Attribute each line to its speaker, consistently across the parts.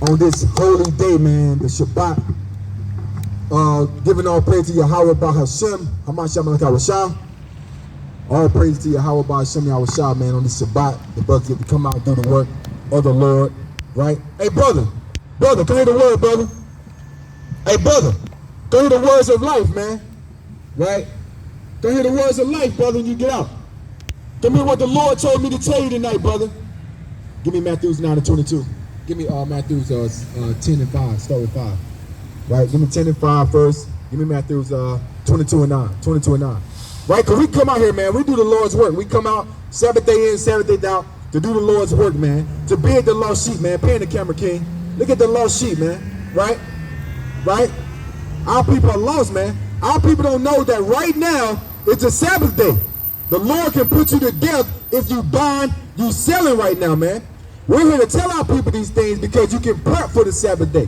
Speaker 1: on this holy day, man, the Shabbat. Giving all praise to Yahweh Bahashem, Hamashem Alakawashah. All praise to Yahweh Bahashem Yahweh, man, on this Shabbat. The brothers get to come out and do the work of the Lord, right? Hey, brother, come hear the word, brother. Hey, brother, go hear the words of life, man, right? Go hear the words of life, brother, when you get out. Give me what the Lord told me to tell you tonight, brother. Give me Matthews 9:22. Give me Matthews 10 and 5. Start with 5. Right? Give me 10 and 5 first. Give me Matthews 22 and 9. 22 and 9. Right? Because we come out here, man. We do the Lord's work. We come out Sabbath day in, Sabbath day out to do the Lord's work, man. To build the lost sheep, man. Pay the camera, King. Look at the lost sheep, man. Right? Right? Our people are lost, man. Our people don't know that right now it's a Sabbath day. The Lord can put you to death if you bind, you selling right now, man. We're here to tell our people these things because you can prep for the Sabbath day.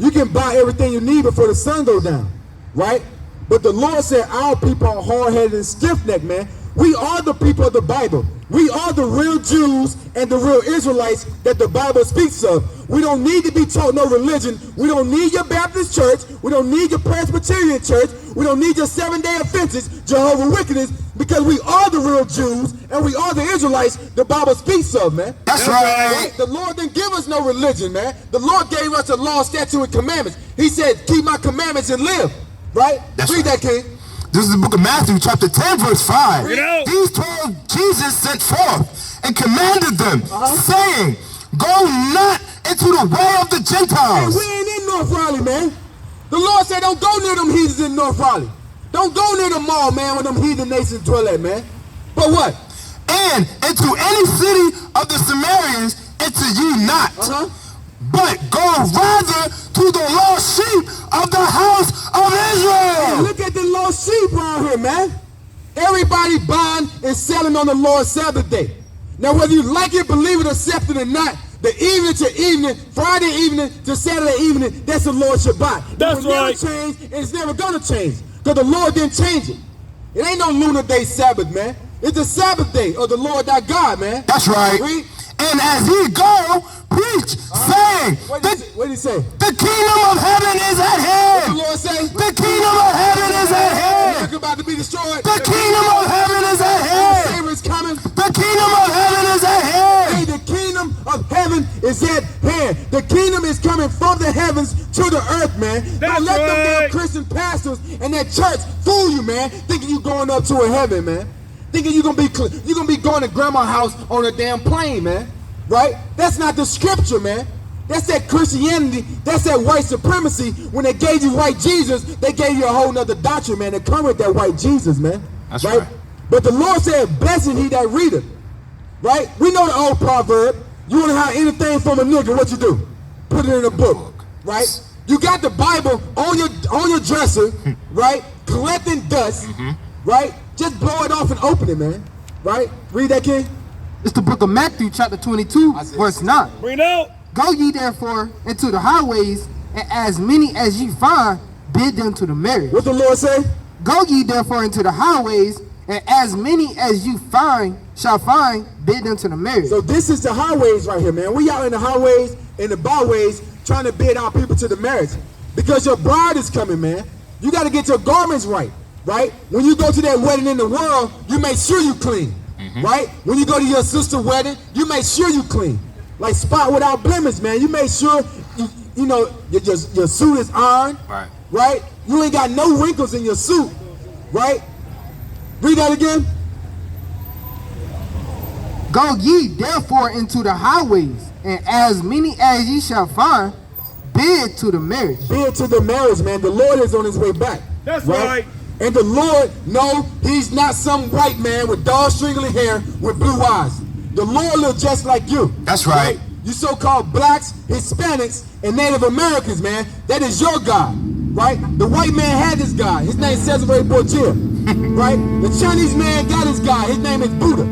Speaker 1: You can buy everything you need before the sun goes down, right? But the Lord said our people are hard-headed and stiff-necked, man. We are the people of the Bible. We are the real Jews and the real Israelites that the Bible speaks of. We don't need to be taught no religion. We don't need your Baptist church. We don't need your Presbyterian church. We don't need your seven-day offenses, Jehovah's Witness, because we are the real Jews and we are the Israelites the Bible speaks of, man.
Speaker 2: That's right.
Speaker 1: The Lord didn't give us no religion, man. The Lord gave us a law, statute, and commandments. He said, keep my commandments and live, right? Read that, King.
Speaker 2: This is the book of Matthew, chapter 10, verse 5.
Speaker 3: These
Speaker 2: 12 Jesus sent forth and commanded them, saying, go not into the way of the Gentiles.
Speaker 1: Hey, we ain't in North Raleigh, man. The Lord said, don't go near them heathens in North Raleigh. Don't go near the mall, man, where them heathen nations dwell at, man. But what?
Speaker 2: And into any city of the Samaritans enter ye not. But go rather to the lost sheep of the house of Israel.
Speaker 1: Hey, look at the lost sheep around here, man. Everybody buying and selling on the Lord's Sabbath day. Now, whether you like it, believe it, accept it or not, the evening to evening, Friday evening to Saturday evening, that's the Lord's Shabbat.
Speaker 3: That's right.
Speaker 1: It will never change, and it's never going to change, because the Lord didn't change it. It ain't no lunar day Sabbath, man. It's the Sabbath day of the Lord thy God, man.
Speaker 2: That's right.
Speaker 1: Read.
Speaker 2: And as ye go, preach, saying,
Speaker 1: What did he say?
Speaker 2: The kingdom of heaven is at hand.
Speaker 1: What the Lord say?
Speaker 2: The kingdom of heaven is at hand.
Speaker 1: You're about to be destroyed.
Speaker 2: The kingdom of heaven is at hand.
Speaker 1: Savior is coming.
Speaker 2: The kingdom of heaven is at hand.
Speaker 1: Hey, the kingdom of heaven is at hand. The kingdom is coming from the heavens to the earth, man. Don't let them damn Christian pastors and that church fool you, man, thinking you going up to a heaven, man. Thinking you're gonna be going to grandma's house on a damn plane, man. Right? That's not the scripture, man. That's that Christianity. That's that white supremacy. When they gave you white Jesus, they gave you a whole nother doctrine, man, that come with that white Jesus, man.
Speaker 2: That's right.
Speaker 1: But the Lord said, blessed he that readeth. Right? We know the old proverb. You want to hide anything from a nigga, what you do? Put it in a book. Right? You got the Bible on your dresser, right? Collecting dust, right? Just blow it off and open it, man. Right? Read that, King.
Speaker 4: It's the book of Matthew, chapter 22, verse 9.
Speaker 3: Bring it out.
Speaker 4: Go ye therefore into the highways, and as many as ye find, bid them to the marriage.
Speaker 1: What the Lord say?
Speaker 4: Go ye therefore into the highways, and as many as you shall find, bid them to the marriage.
Speaker 1: So this is the highways right here, man. We out in the highways and the byways trying to bid our people to the marriage. Because your bride is coming, man. You got to get your garments right, right? When you go to that wedding in the world, you make sure you clean, right? When you go to your sister's wedding, you make sure you clean. Like spot without blemish, man. You make sure, you know, your suit is ironed, right? You ain't got no wrinkles in your suit, right? Read that again.
Speaker 4: Go ye therefore into the highways, and as many as ye shall find, bid to the marriage.
Speaker 1: Bid to the marriage, man. The Lord is on his way back.
Speaker 3: That's right.
Speaker 1: And the Lord, no, he's not some white man with dark stringly hair with blue eyes. The Lord looks just like you.
Speaker 2: That's right.
Speaker 1: You so-called blacks, Hispanics, and Native Americans, man. That is your God, right? The white man had his God. His name is Cesare Borgia, right? The Chinese man got his God. His name is Buddha.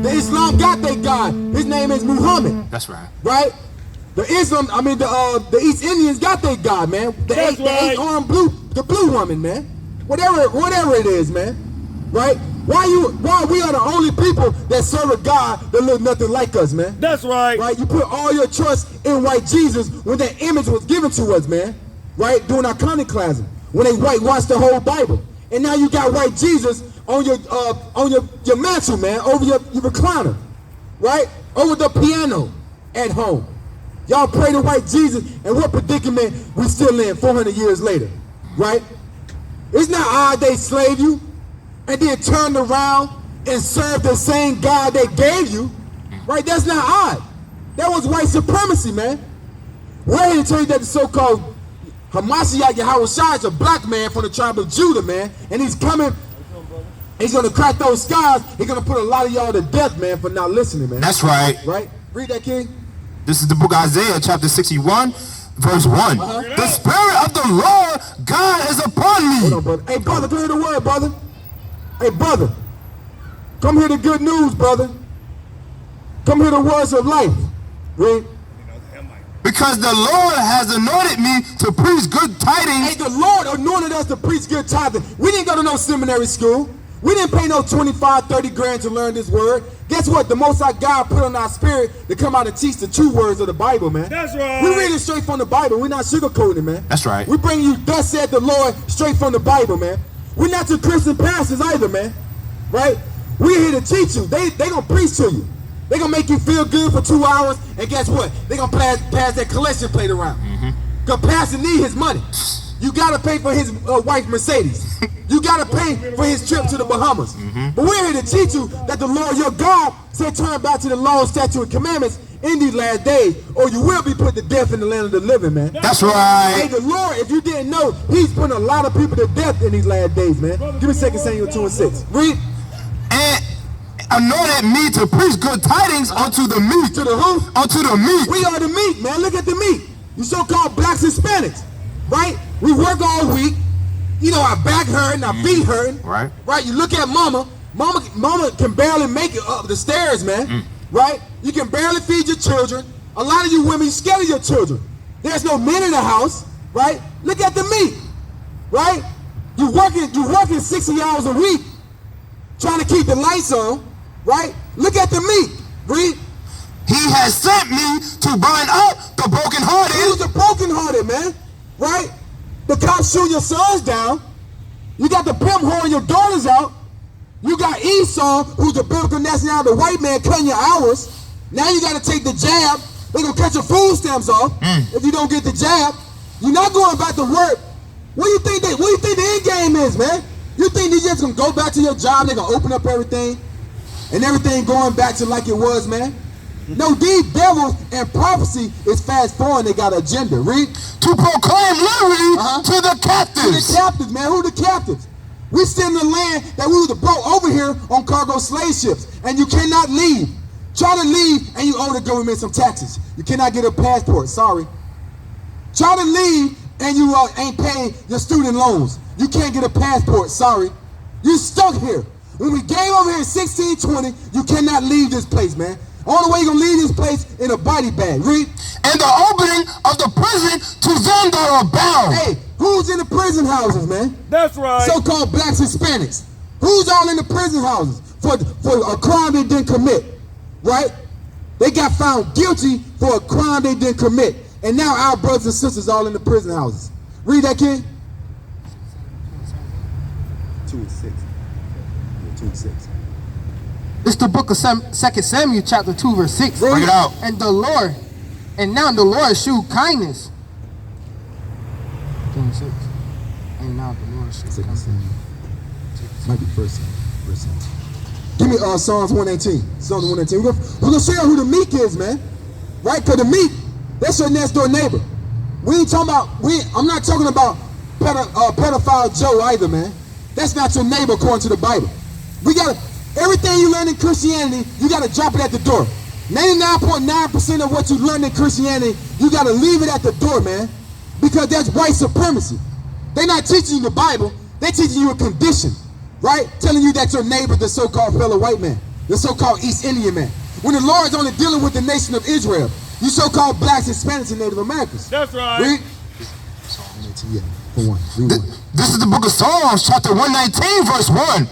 Speaker 1: The Islam got their God. His name is Muhammad.
Speaker 2: That's right.
Speaker 1: Right? The East Indians got their God, man. The eight-armed blue woman, man. Whatever it is, man. Right? Why we are the only people that serve a God that look nothing like us, man?
Speaker 3: That's right.
Speaker 1: Right? You put all your trust in white Jesus when that image was given to us, man. Right? During iconoclasm, when they whitewashed the whole Bible, and now you got white Jesus on your mantle, man, over your recliner, right? Over the piano at home. Y'all pray to white Jesus, and what predicament we still in 400 years later, right? It's not odd they slave you and then turned around and served the same God they gave you, right? That's not odd. That was white supremacy, man. We're here to tell you that the so-called Hamashiach Yahwasap is a black man from the tribe of Judah, man, and he's coming. He's gonna crack those skies. He's gonna put a lot of y'all to death, man, for not listening, man.
Speaker 2: That's right.
Speaker 1: Right? Read that, King.
Speaker 2: This is the book of Isaiah, chapter 61, verse 1. The Spirit of the Lord God is upon me.
Speaker 1: Hold on, brother. Hey, brother, come hear the word, brother. Hey, brother, come hear the good news, brother. Come hear the words of life. Read.
Speaker 2: Because the Lord has anointed me to preach good tidings.
Speaker 1: Hey, the Lord anointed us to preach good tidings. We didn't go to no seminary school. We didn't pay no 25, 30 grand to learn this word. Guess what? The Most High God put on our spirit to come out and teach the true words of the Bible, man.
Speaker 3: That's right.
Speaker 1: We read it straight from the Bible. We're not sugarcoating, man.
Speaker 2: That's right.
Speaker 1: We bring you thus said the Lord straight from the Bible, man. We're not your Christian pastors either, man. Right? We're here to teach you. They gonna preach to you. They gonna make you feel good for 2 hours, and guess what? They gonna pass that collection plate around. Cause Pastor need his money. You gotta pay for his wife Mercedes. You gotta pay for his trip to the Bahamas. But we're here to teach you that the Lord your God said turn back to the law, statute, and commandments in these last days, or you will be put to death in the land of the living, man.
Speaker 2: That's right.
Speaker 1: Hey, the Lord, if you didn't know, he's putting a lot of people to death in these last days, man. Give me 2 Samuel 2:6. Read.
Speaker 2: And anointed me to preach good tidings unto the meek.
Speaker 1: To the who?
Speaker 2: Unto the meek.
Speaker 1: We are the meek, man. Look at the meek. You so-called blacks and Hispanics, right? We work all week. You know, our back hurting, our feet hurting.
Speaker 2: Right.
Speaker 1: Right? You look at mama. Mama can barely make it up the stairs, man. Right? You can barely feed your children. A lot of you women, you scared of your children. There's no men in the house, right? Look at the meek, right? You working 60 hours a week trying to keep the lights on, right? Look at the meek. Read.
Speaker 2: He has sent me to bind up the brokenhearted.
Speaker 1: Who's the brokenhearted, man? Right? The cops shoot your sons down. You got the pimp whoring your daughters out. You got Esau, who's the biblical nationality, the white man cutting your hours. Now you got to take the jab. They're going to cut your food stamps off if you don't get the jab. You're not going back to work. What do you think the end game is, man? You think they're just going to go back to your job, they're going to open up everything, and everything going back to like it was, man? No, these devils and prophecy is fast forward. They got an agenda. Read.
Speaker 2: To proclaim liberty to the captives.
Speaker 1: To the captives, man. Who the captives? We still in the land that we were brought over here on cargo slave ships, and you cannot leave. Try to leave, and you owe the government some taxes. You cannot get a passport. Sorry. Try to leave, and you ain't paying your student loans. You can't get a passport. Sorry. You stuck here. When we came over here in 1620, you cannot leave this place, man. Only way you're gonna leave this place in a body bag. Read.
Speaker 2: And the opening of the prison to them that are bound.
Speaker 1: Hey, who's in the prison houses, man?
Speaker 3: That's right.
Speaker 1: So-called blacks and Hispanics. Who's all in the prison houses for a crime they didn't commit, right? They got found guilty for a crime they didn't commit. And now our brothers and sisters all in the prison houses. Read that, kid. 2:6. 2:6.
Speaker 4: It's the book of 2 Samuel chapter 2 verse 6.
Speaker 2: Bring it out.
Speaker 4: And now the Lord shewed kindness. 26. And now the Lord shewed kindness.
Speaker 1: Might be first. Give me Psalms 118. Psalms 118. We're gonna show you who the meek is, man. Right? Because the meek, that's your next door neighbor. I'm not talking about pedophile Joe either, man. That's not your neighbor according to the Bible. Everything you learn in Christianity, you got to drop it at the door. 99.9% of what you learn in Christianity, you got to leave it at the door, man. Because that's white supremacy. They're not teaching you the Bible. They're teaching you a condition, right? Telling you that your neighbor, the so-called fellow white man, the so-called East Indian man. When the Lord is only dealing with the nation of Israel, you so-called blacks, Hispanics, and Native Americans.
Speaker 3: That's right.
Speaker 1: Read. Yeah, for one. Read one.
Speaker 2: This is the book of Psalms, chapter 119, verse 1.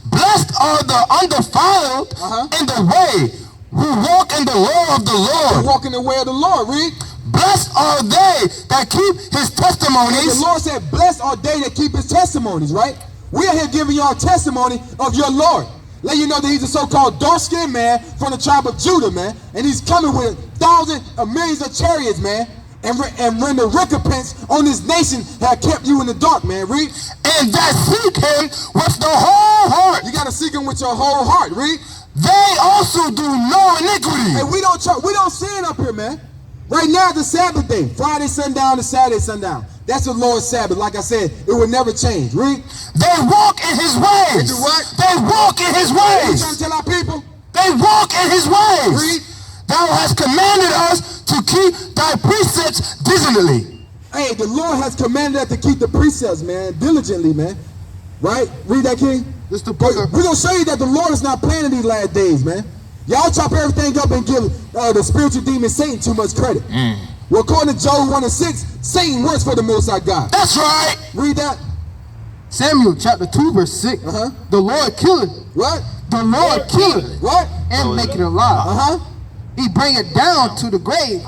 Speaker 2: Blessed are the undefiled in the way, who walk in the law of the Lord.
Speaker 1: Walk in the way of the Lord, read.
Speaker 2: Blessed are they that keep his testimonies.
Speaker 1: The Lord said, blessed are they that keep his testimonies, right? We are here giving y'all testimony of your Lord. Let you know that he's a so-called dark-skinned man from the tribe of Judah, man. And he's coming with thousands of millions of chariots, man. And when the recompense on this nation had kept you in the dark, man, read.
Speaker 2: And that seek him with the whole heart.
Speaker 1: You got to seek him with your whole heart, read.
Speaker 2: They also do no iniquity.
Speaker 1: And we don't sin up here, man. Right now, the Sabbath day, Friday sundown to Saturday sundown. That's the Lord's Sabbath. Like I said, it will never change. Read.
Speaker 2: They walk in his ways.
Speaker 1: They do what?
Speaker 2: They walk in his
Speaker 1: What you
Speaker 2: ways.
Speaker 1: trying to tell our people?
Speaker 2: They walk in his ways.
Speaker 1: Read.
Speaker 2: Thou hast commanded us to keep thy precepts diligently.
Speaker 1: Hey, the Lord has commanded us to keep the precepts, man, diligently, man. Right? Read that, King.
Speaker 4: This the book of,
Speaker 1: We're going to show you that the Lord is not playing in these last days, man. Y'all chop everything up and give the spiritual demon Satan too much credit. Well, according to Job 1:6, Satan works for the Most High God.
Speaker 2: That's right.
Speaker 1: Read that.
Speaker 4: Samuel chapter 2 verse 6. The Lord killeth.
Speaker 1: What?
Speaker 4: The Lord killeth
Speaker 1: What?
Speaker 4: and make it alive. He bring it down to the grave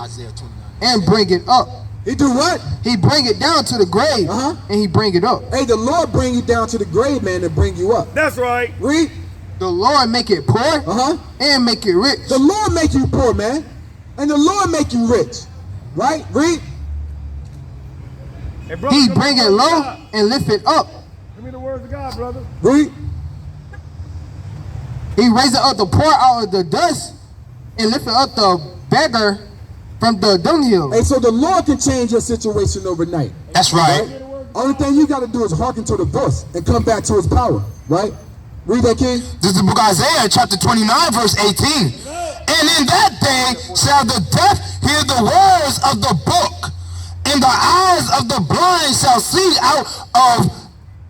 Speaker 4: and bring it up.
Speaker 1: He do what?
Speaker 4: He bring it down to the grave and he bring it up.
Speaker 1: Hey, the Lord bring you down to the grave, man, and bring you up.
Speaker 3: That's right.
Speaker 1: Read.
Speaker 4: The Lord make it poor and make it rich.
Speaker 1: The Lord make you poor, man. And the Lord make you rich. Right? Read.
Speaker 3: Hey, brother,
Speaker 4: He
Speaker 3: give me
Speaker 4: bring
Speaker 3: the
Speaker 4: it
Speaker 3: words of
Speaker 4: low
Speaker 3: God.
Speaker 4: and lift it up.
Speaker 3: Give me the words of God, brother.
Speaker 1: Read.
Speaker 4: He raised up the poor out of the dust and lifted up the beggar from the dunghill.
Speaker 1: Hey, so the Lord can change your situation overnight.
Speaker 2: That's right.
Speaker 1: Only thing you got to do is hearken to the voice and come back to his power. Right? Read that, King.
Speaker 2: This is the book of Isaiah, chapter 29, verse 18. And in that day shall the deaf hear the words of the book, and the eyes of the blind shall see out of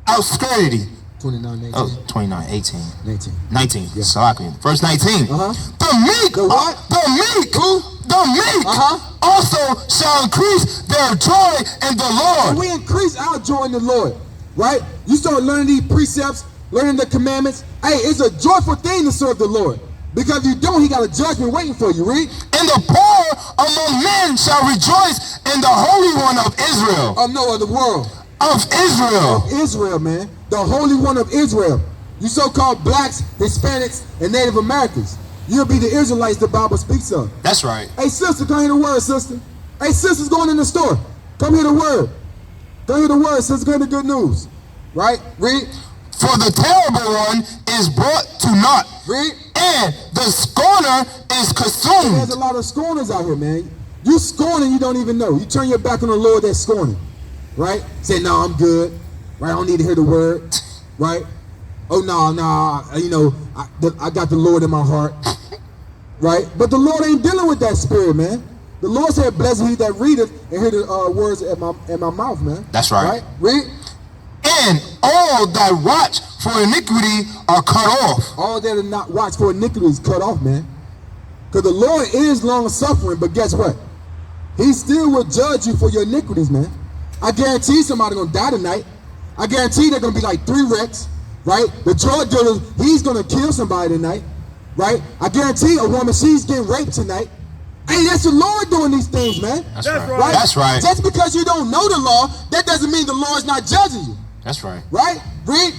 Speaker 2: obscurity.
Speaker 1: 29:18.
Speaker 2: Oh, 29, 18.
Speaker 1: 19.
Speaker 2: 19. Exactly. Verse 19. The meek,
Speaker 1: The what?
Speaker 2: the meek,
Speaker 1: Who?
Speaker 2: the meek also shall increase their joy in the Lord.
Speaker 1: And we increase our joy in the Lord. Right? You start learning these precepts, learning the commandments. Hey, it's a joyful thing to serve the Lord. Because if you don't, he got a judgment waiting for you. Read.
Speaker 2: And the poor among men shall rejoice in the Holy One of Israel.
Speaker 1: Of no other world.
Speaker 2: Of Israel.
Speaker 1: Israel, man. The Holy One of Israel. You so-called blacks, Hispanics, and Native Americans. You'll be the Israelites the Bible speaks of.
Speaker 2: That's right.
Speaker 1: Hey, sister, come hear the word, sister. Hey, sister's going in the store. Come hear the word. Come hear the word, sister. Come hear the good news. Right? Read.
Speaker 2: For the terrible one is brought to naught.
Speaker 1: Read.
Speaker 2: And the scorner is consumed.
Speaker 1: There's a lot of scorners out here, man. You scorning, you don't even know. You turn your back on the Lord, that's scorning. Right? Say, no, I'm good. Right? I don't need to hear the word. Right? Oh, no, you know, I got the Lord in my heart. Right? But the Lord ain't dealing with that spirit, man. The Lord said, blessed he that readeth and hear the words at my mouth, man.
Speaker 2: That's right.
Speaker 1: Read.
Speaker 2: And all that watch for iniquity are cut off.
Speaker 1: All that are not watch for iniquity is cut off, man. Because the Lord is long suffering, but guess what? He still will judge you for your iniquities, man. I guarantee somebody's gonna die tonight. I guarantee they're gonna be like 3 wrecks, right? The drug dealer, he's gonna kill somebody tonight, right? I guarantee a woman, she's getting raped tonight. Hey, that's the Lord doing these things, man.
Speaker 2: That's right. That's right.
Speaker 1: Just because you don't know the law, that doesn't mean the Lord's not judging you.
Speaker 2: That's right.
Speaker 1: Right? Read.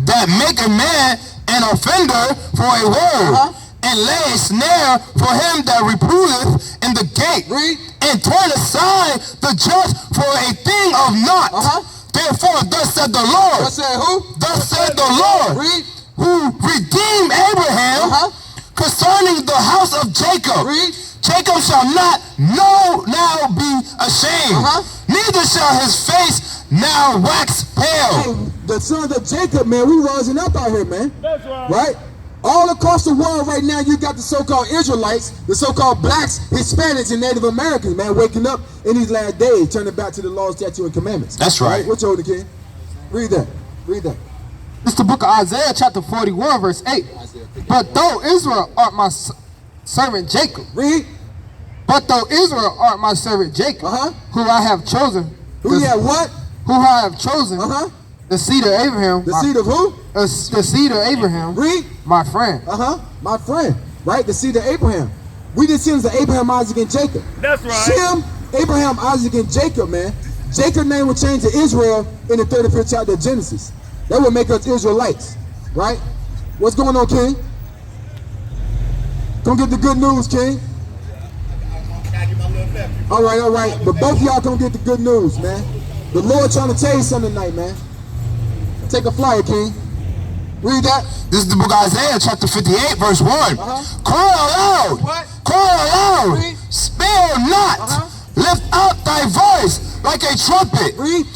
Speaker 2: That make a man an offender for a word, and lay a snare for him that reproveth in the gate.
Speaker 1: Read.
Speaker 2: And turn aside the just for a thing of naught. Therefore, thus said the Lord.
Speaker 1: Thus said who?
Speaker 2: Thus said the Lord.
Speaker 1: Read.
Speaker 2: Who redeemed Abraham concerning the house of Jacob.
Speaker 1: Read.
Speaker 2: Jacob shall not now be ashamed, neither shall his face now wax pale.
Speaker 1: Hey, the sons of Jacob, man, we rising up out here, man.
Speaker 3: That's right.
Speaker 1: Right? All across the world right now, you got the so-called Israelites, the so-called blacks, Hispanics, and Native Americans, man, waking up in these last days, turning back to the law, statute, and commandments.
Speaker 2: That's right.
Speaker 1: What's your older kid? Read that. Read that.
Speaker 4: This is the book of Isaiah chapter 41 verse 8. But though Israel art my servant Jacob.
Speaker 1: Read.
Speaker 4: But though Israel art my servant Jacob, who I have chosen.
Speaker 1: Who you have what?
Speaker 4: Who I have chosen. The seed of Abraham.
Speaker 1: The seed of who?
Speaker 4: The seed of Abraham.
Speaker 1: Read.
Speaker 4: My friend.
Speaker 1: My friend. Right? The seed of Abraham. We descendants of Abraham, Isaac, and Jacob.
Speaker 3: That's right.
Speaker 1: Shem, Abraham, Isaac, and Jacob, man. Jacob's name will change to Israel in the 35th chapter of Genesis. That will make us Israelites. Right? What's going on, King? Come get the good news, King. All right. But both of y'all come get the good news, man. The Lord trying to tell you something tonight, man. Take a flyer, King. Read that.
Speaker 2: This is the book of Isaiah, chapter 58, verse 1. Cry aloud.
Speaker 1: What?
Speaker 2: Cry aloud.
Speaker 1: Read.
Speaker 2: Spare not. Lift up thy voice like a trumpet.
Speaker 1: Read.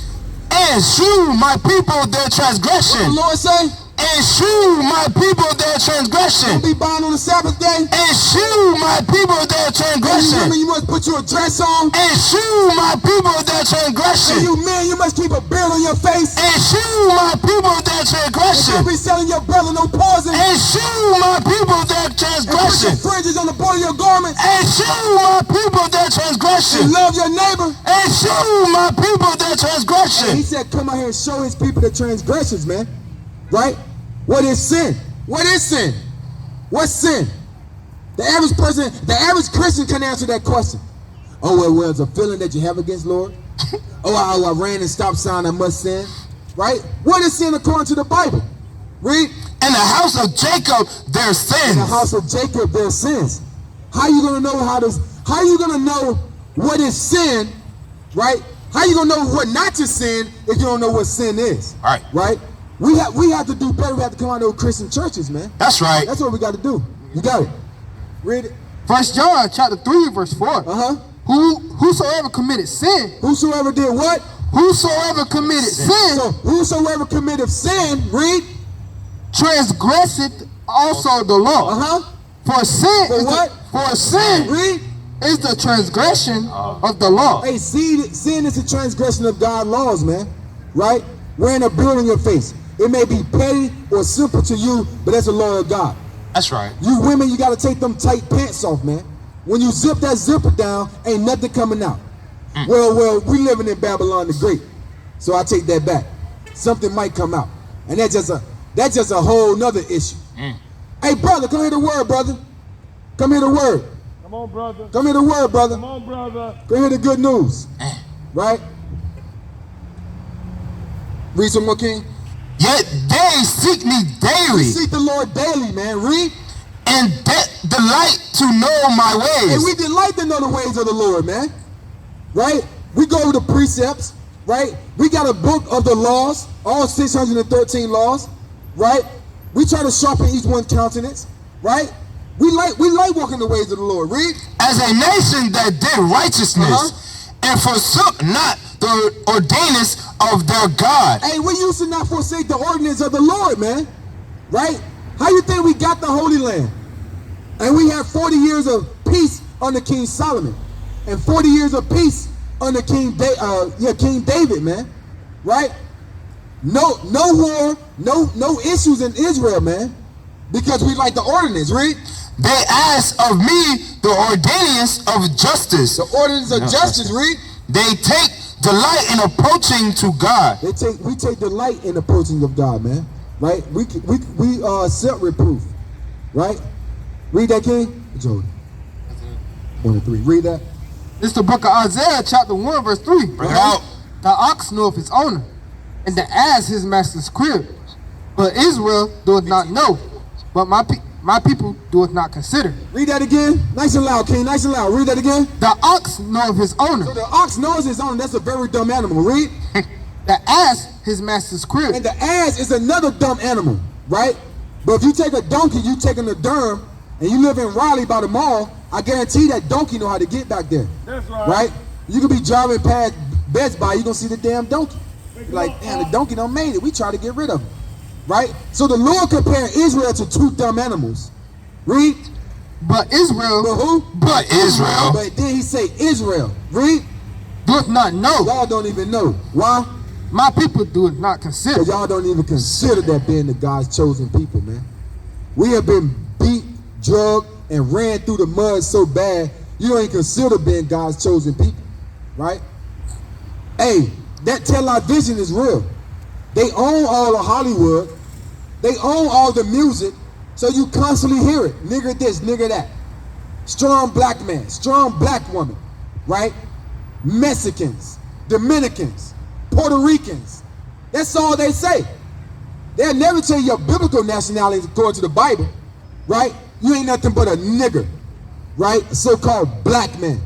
Speaker 2: And shew my people their
Speaker 1: What the
Speaker 2: transgression.
Speaker 1: Lord say?
Speaker 2: And shew my people their transgression.
Speaker 1: Don't be bound on the Sabbath day.
Speaker 2: And shew my people their
Speaker 1: And you
Speaker 2: transgression.
Speaker 1: women, you must put your dress on.
Speaker 2: And shew my people their
Speaker 1: And
Speaker 2: transgression.
Speaker 1: you men, you must keep a beard on your face.
Speaker 2: And shew my people their
Speaker 1: And
Speaker 2: transgression.
Speaker 1: don't be selling your brother no poison.
Speaker 2: And shew my people their
Speaker 1: And put your
Speaker 2: transgression.
Speaker 1: fringes on the border of your garments.
Speaker 2: And shew my people their
Speaker 1: And
Speaker 2: transgression.
Speaker 1: love your neighbor.
Speaker 2: And shew my people their
Speaker 1: And he
Speaker 2: transgression.
Speaker 1: said, come out here and show his people the transgressions, man. Right? What is sin? What is sin? What's sin? The average person, the average Christian can answer that question. Oh, well, it's a feeling that you have against Lord. I ran in stop sign, I must sin. Right? What is sin according to the Bible? Read.
Speaker 2: In the house of Jacob, their
Speaker 1: In the
Speaker 2: sins.
Speaker 1: house of Jacob, their sins. How you gonna know how you gonna know what is sin, right? How you gonna know what not to sin if you don't know what sin is?
Speaker 2: Right.
Speaker 1: Right? We have to do better. We have to come out of those Christian churches, man.
Speaker 2: That's right.
Speaker 1: That's what we got to do. You got it. Read it.
Speaker 4: 1 John chapter 3 verse 4. Whosoever committed sin,
Speaker 1: Whosoever did what?
Speaker 4: whosoever committed sin,
Speaker 1: So whosoever committed sin, read.
Speaker 4: transgresseth also the law. For sin
Speaker 1: For
Speaker 4: is
Speaker 1: what?
Speaker 4: for sin
Speaker 1: Read.
Speaker 4: is the transgression of the law.
Speaker 1: Hey, sin is a transgression of God's laws, man. Right? Wearing a beard on your face. It may be petty or simple to you, but that's the law of God.
Speaker 2: That's right.
Speaker 1: You women, you got to take them tight pants off, man. When you zip that zipper down, ain't nothing coming out. Well, we living in Babylon the Great, so I take that back. Something might come out, and that's just a whole nother issue. Hey, brother, come hear the word, brother. Come hear the word.
Speaker 3: Come on, brother.
Speaker 1: Come hear the word, brother.
Speaker 3: Come on, brother.
Speaker 1: Come hear the good news. Right? Read some more, King.
Speaker 2: Yet they seek me daily
Speaker 1: Seek the Lord daily, man. Read.
Speaker 2: and delight to know my
Speaker 1: And we
Speaker 2: ways.
Speaker 1: delight to know the ways of the Lord, man. Right? We go over the precepts, right? We got a book of the laws, all 613 laws, right? We try to sharpen each one's countenance, right? We like walking the ways of the Lord. Read.
Speaker 2: As a nation that did righteousness and forsook not the ordinance of their God.
Speaker 1: Hey, we used to not forsake the ordinance of the Lord, man. Right? How you think we got the Holy Land? And we had 40 years of peace under King Solomon. And 40 years of peace under King David, man. Right? No war, no issues in Israel, man. Because we like the ordinance, read.
Speaker 2: They ask of me the ordinance of justice.
Speaker 1: The ordinance of justice, read.
Speaker 2: They take delight in approaching to God.
Speaker 1: We take delight in approaching of God, man. Right? We self-reproof. Right? Read that, King. Jody. 1 and 3. Read that.
Speaker 4: It's the book of Isaiah chapter 1 verse 3.
Speaker 2: Bring it out.
Speaker 4: The ox knoweth his owner, and the ass his master's crib. But Israel doeth not know, but my people doeth not consider.
Speaker 1: Read that again. Nice and loud, King. Nice and loud. Read that again.
Speaker 4: The ox knoweth his owner,
Speaker 1: So the ox knows his own. That's a very dumb animal. Read.
Speaker 4: the ass his master's crib.
Speaker 1: And the ass is another dumb animal, right? But if you take a donkey, you taking a Durham, and you live in Raleigh by the mall, I guarantee that donkey know how to get back there.
Speaker 3: That's right.
Speaker 1: Right? You could be driving past Best Buy, you gonna see the damn donkey. You're like, damn, the donkey done made it. We try to get rid of him. Right? So the Lord compared Israel to two dumb animals. Read.
Speaker 4: But Israel
Speaker 1: But who?
Speaker 2: But Israel.
Speaker 1: But then he say Israel. Read.
Speaker 4: doeth not know.
Speaker 1: Y'all don't even know. Why?
Speaker 4: My people doeth not consider.
Speaker 1: Because y'all don't even consider that being the God's chosen people, man. We have been beat, drugged, and ran through the mud so bad, you don't even consider being God's chosen people, right? Hey, that television is real. They own all of Hollywood. They own all the music. So you constantly hear it. Nigger this, nigger that. Strong black man, strong black woman, right? Mexicans, Dominicans, Puerto Ricans. That's all they say. They'll never tell you your biblical nationality according to the Bible, right? You ain't nothing but a nigger, right? A so-called black man,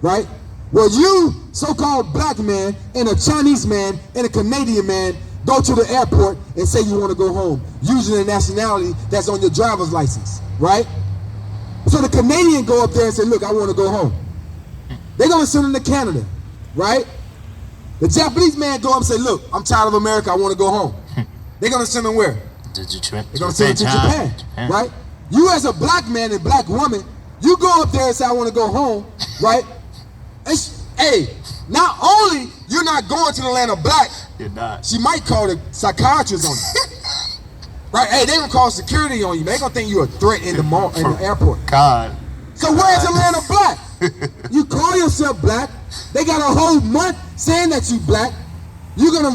Speaker 1: right? Well, you, so-called black man, and a Chinese man, and a Canadian man, go to the airport and say you want to go home, using the nationality that's on your driver's license, right? So the Canadian go up there and say, look, I want to go home. They're going to send them to Canada, right? The Japanese man go up and say, look, I'm tired of America, I want to go home. They're going to send them where? They're going to send them to Japan, right? You as a black man and black woman, you go up there and say, I want to go home, right? And hey, not only you're not going to the land of black,
Speaker 2: You're not.
Speaker 1: she might call the psychiatrist on you. Right? Hey, they gonna call security on you. They gonna think you're a threat in the mall, in the airport.
Speaker 2: God.
Speaker 1: So where's the land of black? You call yourself black. They got a whole month saying that you black. You're gonna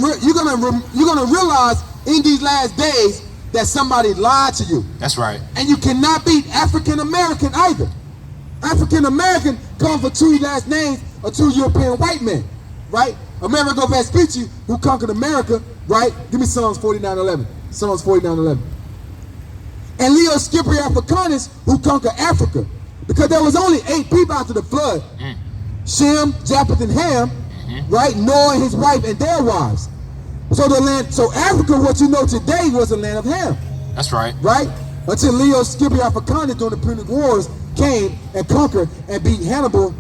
Speaker 1: realize in these last days that somebody lied to you.
Speaker 2: That's right.
Speaker 1: And you cannot be African American either. African American come for two last names of two European white men, right? Amerigo Vespucci, who conquered America, right? Give me Psalms 49:11. Psalms 49:11. And Leo Scipio Africanus, who conquered Africa, because there was only 8 people after the flood: Shem, Japheth, and Ham, right? Noah and his wife and their wives. So the land, so Africa, what you know today, was the land of Ham.
Speaker 2: That's right.
Speaker 1: Right? Until Leo Scipio Africanus during the Punic Wars came and conquered and beat Hannibal,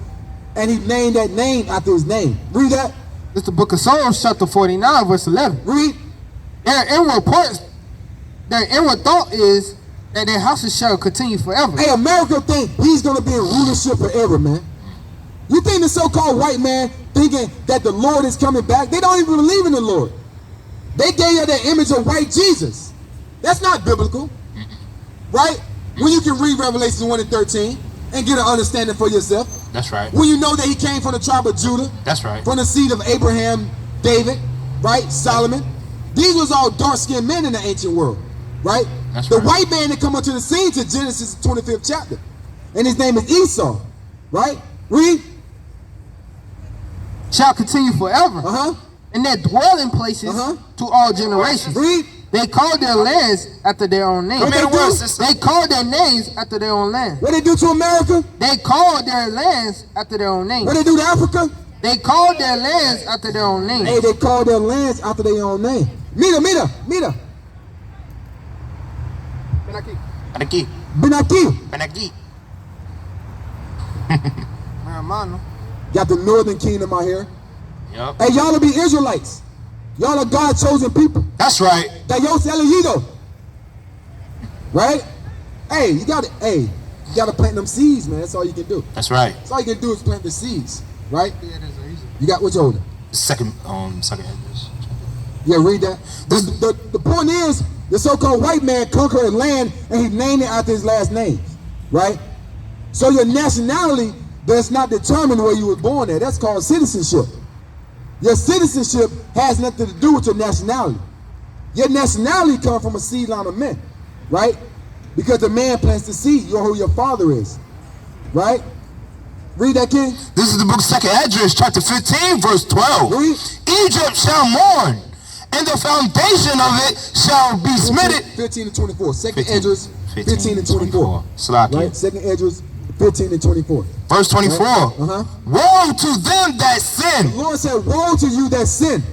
Speaker 1: and he named that name after his name. Read that.
Speaker 4: It's the book of Psalms, chapter 49, verse 11.
Speaker 1: Read.
Speaker 4: Their inward thought is that their houses shall continue forever.
Speaker 1: Hey, America think he's going to be in rulership forever, man. You think the so-called white man thinking that the Lord is coming back? They don't even believe in the Lord. They gave you that image of white Jesus. That's not biblical, right? When you can read Revelation 1:13 and get an understanding for yourself.
Speaker 2: That's right.
Speaker 1: When you know that he came from the tribe of Judah.
Speaker 2: That's right.
Speaker 1: From the seed of Abraham, David, right? Solomon. These was all dark-skinned men in the ancient world, right?
Speaker 2: That's
Speaker 1: the
Speaker 2: right.
Speaker 1: white man that come onto the scene to Genesis 25th chapter. And his name is Esau, right? Read.
Speaker 4: Shall continue forever.
Speaker 1: Uh-huh.
Speaker 4: And their dwelling places to all generations.
Speaker 1: Read.
Speaker 4: They called their lands after their own names.
Speaker 1: What they do?
Speaker 4: They called their names after their own land.
Speaker 1: What they do to America?
Speaker 4: They called their lands after their own names.
Speaker 1: What they do to Africa?
Speaker 4: They called their lands after their own names.
Speaker 1: Hey, they call their lands after their own name. Mira.
Speaker 2: Benaki.
Speaker 1: Benaki.
Speaker 4: Hermano.
Speaker 1: Got the northern kingdom out here.
Speaker 2: Yep.
Speaker 1: Hey, y'all will be Israelites. Y'all are God's chosen people.
Speaker 2: That's right.
Speaker 1: Dios elegido. Right? Hey, you gotta plant them seeds, man. That's all you can do.
Speaker 2: That's right.
Speaker 1: That's all you can do is plant the seeds, right?
Speaker 4: Yeah, there's a reason.
Speaker 1: You got what's older?
Speaker 2: Second address.
Speaker 1: Yeah, read that. The point is, the so-called white man conquered a land and he named it after his last name, right? So your nationality does not determine where you were born at. That's called citizenship. Your citizenship has nothing to do with your nationality. Your nationality comes from a seed line of men, right? Because the man plants the seed. You know who your father is, right? Read that, King.
Speaker 2: This is the book of Second Esdras, chapter 15, verse 12.
Speaker 1: Read.
Speaker 2: Egypt shall mourn, and the foundation of it shall be smitted.
Speaker 1: 15 and 24. Second Esdras 15 and 24.
Speaker 2: Salaki.
Speaker 1: Right? Second Esdras 15 and 24.
Speaker 2: Verse 24.
Speaker 1: Right?
Speaker 2: Woe to them that sin.
Speaker 1: The Lord said, woe to you that sin.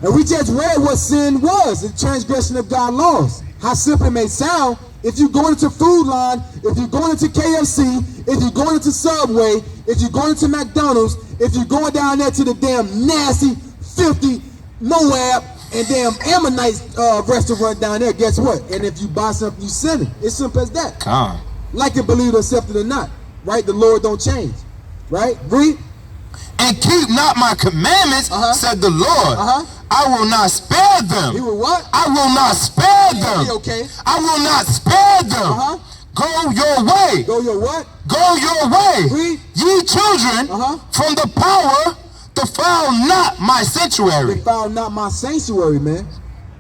Speaker 1: And we just read what sin was, the transgression of God's laws. How simple it may sound. If you're going into Food Line, if you're going into KFC, if you're going into Subway, if you're going into McDonald's, if you're going down there to the damn nasty, filthy Moab and damn Ammonite restaurant down there, guess what? And if you buy something, you sinning. It's simple as that.
Speaker 2: Come.
Speaker 1: Like it, believe it, accept it or not. Right? The Lord don't change. Right? Read.
Speaker 2: And keep not my commandments, said the Lord. I will not spare them.
Speaker 1: He will what?
Speaker 2: I will not spare them.
Speaker 1: Okay.
Speaker 2: I will not spare them. Go your way.
Speaker 1: Go your what?
Speaker 2: Go your way.
Speaker 1: Read.
Speaker 2: Ye children, from the power defile not my sanctuary.
Speaker 1: Defile not my sanctuary, man.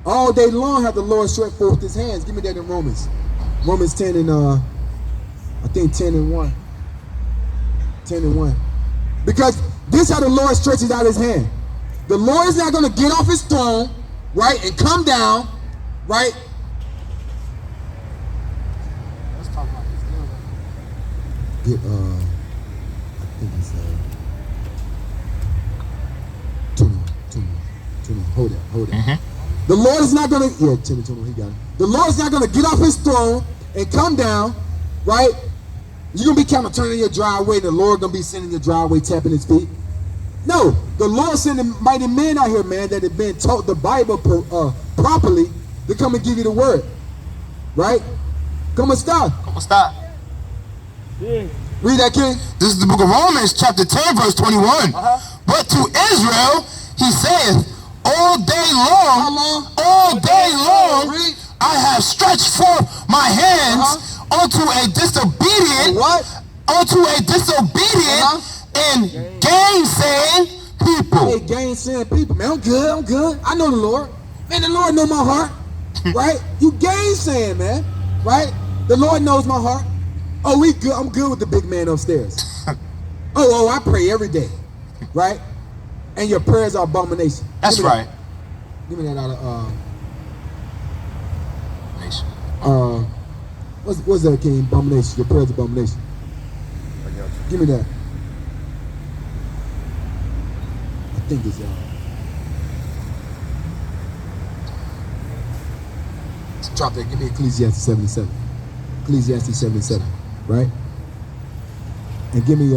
Speaker 1: All day long have the Lord stretched forth his hands. Give me that in Romans. Romans 10 and I think 10 and 1. 10 and 1. Because this is how the Lord stretches out his hand. The Lord is not going to get off his throne, right, and come down, right?
Speaker 4: Let's talk about this.
Speaker 1: Get I think it's 21. Hold that. The Lord is not going to, 21, he got it. The Lord is not going to get off his throne and come down, right? You're going to be kind of turning your driveway, and the Lord going to be sitting in your driveway tapping his feet. No, the Lord sending mighty men out here, man, that have been taught the Bible properly to come and give you the word, right? Come and start.
Speaker 2: Stop.
Speaker 3: Yeah.
Speaker 1: Read that, King.
Speaker 2: This is the book of Romans, chapter 10, verse 21. But to Israel, he saith, all day long, all day long,
Speaker 1: Read.
Speaker 2: I have stretched forth my hands unto a disobedient,
Speaker 1: What?
Speaker 2: unto a disobedient and gainsaying people.
Speaker 1: Hey, gainsaying people, man. I'm good. I know the Lord. Man, the Lord know my heart, right? You gainsaying, man, right? The Lord knows my heart. Oh, we good. I'm good with the big man upstairs. I pray every day, right? And your prayers are abomination.
Speaker 2: That's right.
Speaker 1: Give me that out of
Speaker 2: Nation.
Speaker 1: what's that, King? Abomination. Your prayers abomination.
Speaker 3: I got you.
Speaker 1: Give me that. I think it's drop that. Give me Ecclesiastes 77. Ecclesiastes 77, right? And give me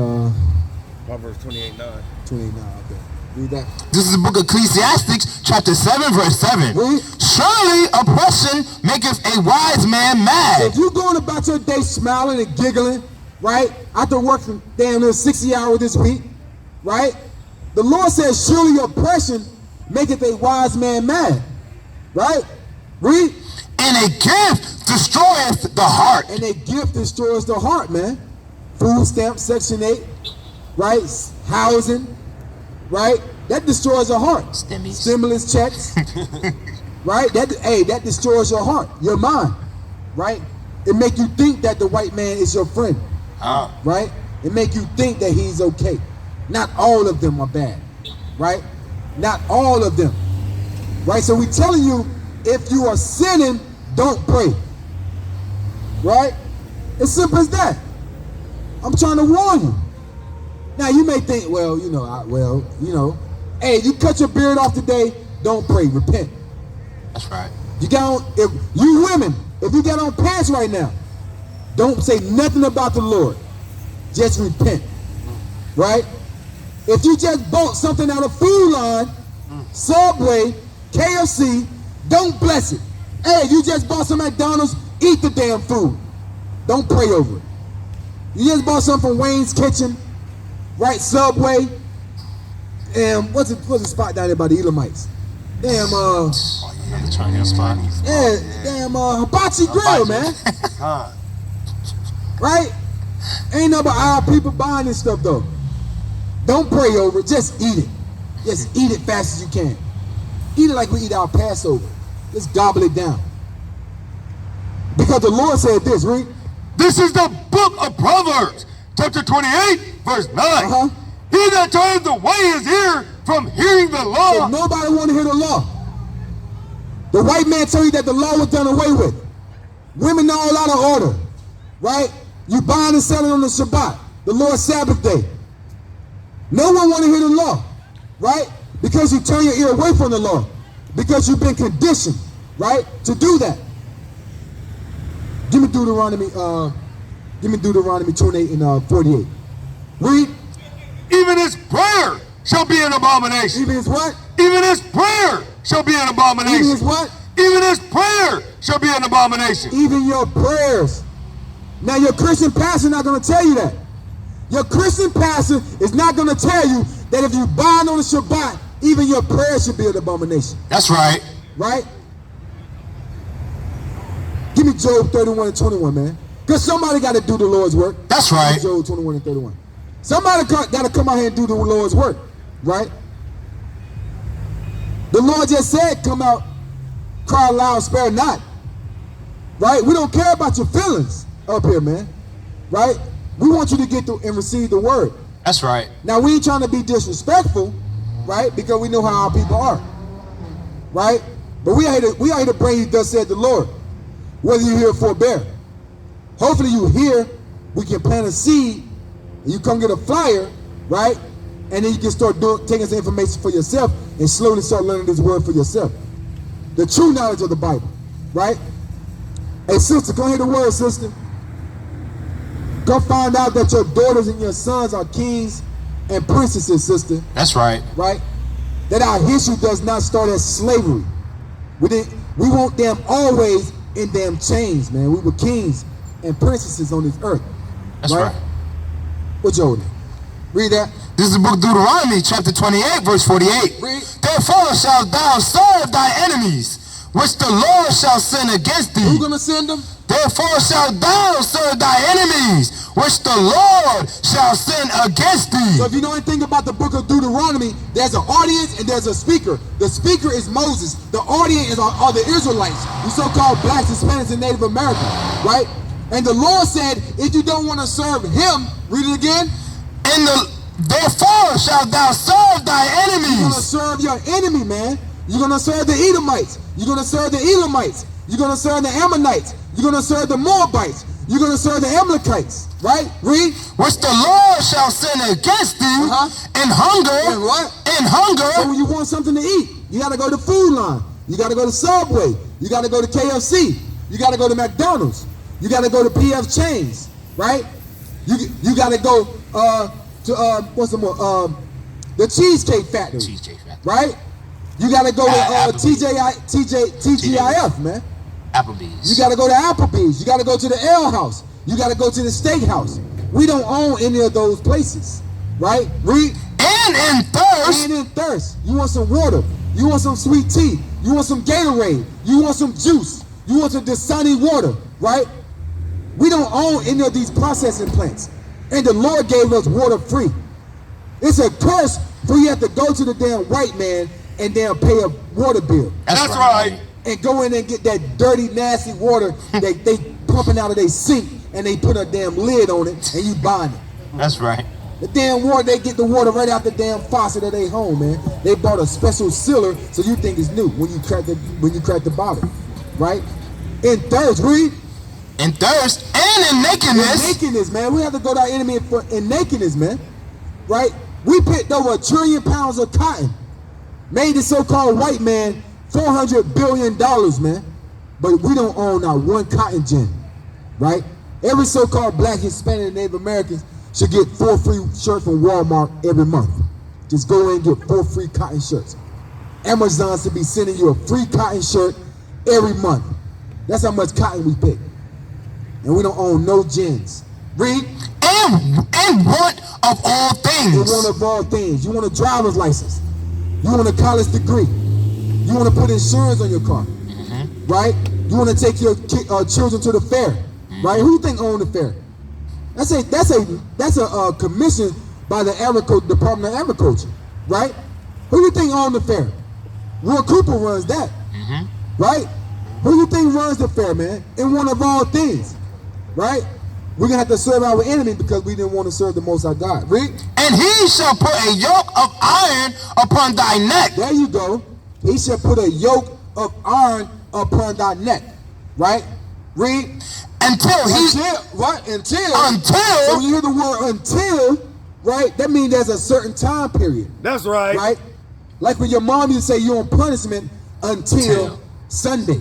Speaker 3: Proverbs 28:9.
Speaker 1: 29. Okay. Read that.
Speaker 2: This is the book of Ecclesiastes, chapter 7, verse 7.
Speaker 1: Read.
Speaker 2: Surely oppression maketh a wise man
Speaker 1: So
Speaker 2: mad.
Speaker 1: if you going about your day smiling and giggling, right? After working damn near 60 hours this week, right? The Lord says, surely oppression maketh a wise man mad, right? Read.
Speaker 2: And a gift destroyeth the heart.
Speaker 1: And a gift destroys the heart, man. Food stamp, Section 8, right? Housing, right? That destroys the heart.
Speaker 2: Stimmies.
Speaker 1: Stimulus checks, right? That destroys your heart, your mind, right? It make you think that the white man is your friend, right? It make you think that he's okay. Not all of them are bad, right? Not all of them, right? So we telling you, if you are sinning, don't pray, right? It's simple as that. I'm trying to warn you. Now you may think, hey, you cut your beard off today, don't pray, repent.
Speaker 2: That's right.
Speaker 1: You got on, if you women, if you got on pants right now, don't say nothing about the Lord. Just repent, right? If you just bought something out of Food Line, Subway, KFC, don't bless it. Hey, you just bought some McDonald's, eat the damn food. Don't pray over it. You just bought something from Wayne's Kitchen, right? Subway, and what's the spot down there by the Edomites? Damn,
Speaker 2: The Chinese spot.
Speaker 1: Hibachi Grill, man. Right? Ain't no but our people buying this stuff though. Don't pray over it, just eat it. Just eat it fast as you can. Eat it like we eat our Passover. Just gobble it down. Because the Lord said this, read.
Speaker 3: This is the book of Proverbs, chapter 28, verse 9. He that turneth away his ear from hearing the
Speaker 1: So
Speaker 3: law.
Speaker 1: nobody want to hear the law. The white man tell you that the law was done away with. Women are all out of order, right? You buying and selling on the Shabbat, the Lord's Sabbath day. No one want to hear the law, right? Because you turn your ear away from the law. Because you've been conditioned, right, to do that. Give me Deuteronomy 28 and 48. Read.
Speaker 3: Even his prayer shall be an abomination.
Speaker 1: Even his what?
Speaker 3: Even his prayer shall be an abomination.
Speaker 1: Even his what?
Speaker 3: Even his prayer shall be an abomination.
Speaker 1: Even your prayers. Now your Christian pastor not going to tell you that. Your Christian pastor is not going to tell you that if you bind on the Shabbat, even your prayers should be an abomination.
Speaker 2: That's right.
Speaker 1: Right? Give me Job 31 and 21, man. Because somebody got to do the Lord's work.
Speaker 2: That's right.
Speaker 1: Job 21 and 31. Somebody got to come out here and do the Lord's work. right? The Lord just said, come out, cry loud, spare not. Right? We don't care about your feelings up here, man. Right? We want you to get through and receive the word.
Speaker 2: That's right.
Speaker 1: Now, we ain't trying to be disrespectful, right? Because we know how our people are. Right? But we are here to bring you, thus said the Lord. Whether you hear or forbear. Hopefully you hear, we can plant a seed, and you come get a flyer, right? And then you can start taking some information for yourself and slowly start learning this word for yourself. The true knowledge of the Bible, right? Hey, sister, come hear the word, sister. Go find out that your daughters and your sons are kings and princesses, sister.
Speaker 2: That's right.
Speaker 1: Right? That our history does not start as slavery. We want them always in damn chains, man. We were kings and princesses on this earth.
Speaker 2: That's right.
Speaker 1: What's your name? Read that.
Speaker 2: This is the book of Deuteronomy, chapter 28, verse 48.
Speaker 1: Read.
Speaker 2: Therefore shalt thou serve thy enemies, which the Lord shall send against thee.
Speaker 1: Who's gonna send them?
Speaker 2: Therefore shalt thou serve thy enemies, which the Lord shall send against thee.
Speaker 1: So if you know anything about the book of Deuteronomy, there's an audience and there's a speaker. The speaker is Moses. The audience are the Israelites, the so-called blacks, Hispanics, and Native Americans, right? And the Lord said, if you don't want to serve him, read it again.
Speaker 2: Therefore shalt thou serve thy enemies.
Speaker 1: You're going to serve your enemy, man. You're going to serve the Edomites. You're going to serve the Elamites. You're going to serve the Ammonites. You're going to serve the Moabites. You're going to serve the Amalekites, right? Read.
Speaker 2: Which the Lord shall send against thee in hunger.
Speaker 1: And what?
Speaker 2: In hunger.
Speaker 1: So when you want something to eat, you got to go to Food Line. You got to go to Subway. You got to go to KFC. You got to go to McDonald's. You got to go to PF Chains, right? You got to go to what's the more? The Cheesecake Factory.
Speaker 2: Cheesecake Factory.
Speaker 1: Right? You got to go to TGIF, man.
Speaker 2: Applebee's.
Speaker 1: You got to go to Applebee's. You got to go to the Ale House. You got to go to the Steakhouse. We don't own any of those places, right? Read.
Speaker 2: And in thirst.
Speaker 1: And in thirst. You want some water. You want some sweet tea. You want some Gatorade. You want some juice. You want some Dasani water, right? We don't own any of these processing plants. And the Lord gave us water free. It's a curse for you have to go to the damn white man and damn pay a water bill.
Speaker 3: That's right.
Speaker 1: And go in and get that dirty, nasty water that they pumping out of their sink and they put a damn lid on it and you buying it.
Speaker 2: That's right.
Speaker 1: The damn water, they get the water right out the damn faucet of their home, man. They bought a special sealer so you think it's new when you crack the bottle, right? In thirst, read.
Speaker 2: In thirst and in nakedness.
Speaker 1: In nakedness, man. We have to go to our enemy in nakedness, man. Right? We picked over 1 trillion pounds of cotton. Made the so-called white man $400 billion, man. But we don't own not one cotton gin. Right? Every so-called black, Hispanic, and Native Americans should get 4 free shirts from Walmart every month. Just go in and get 4 free cotton shirts. Amazon should be sending you a free cotton shirt every month. That's how much cotton we pick. And we don't own no gins. Read.
Speaker 2: And want of all things.
Speaker 1: And want of all things. You want a driver's license. You want a college degree. You want to put insurance on your car. Right? You want to take your children to the fair. Right? Who you think own the fair? That's a commission by the Department of Agriculture. Right? Who you think own the fair? Will Cooper runs that. Right? Who you think runs the fair, man? And one of all things. Right? We're going to have to serve our enemy because we didn't want to serve the Most High God. Read.
Speaker 2: And he shall put a yoke of iron upon thy neck.
Speaker 1: There you go. He shall put a yoke of iron upon thy neck. Right? Read.
Speaker 2: Until.
Speaker 1: So when you hear the word until, right, that means there's a certain time period.
Speaker 3: That's right.
Speaker 1: Right? Like when your mom used to say you're on punishment until Sunday.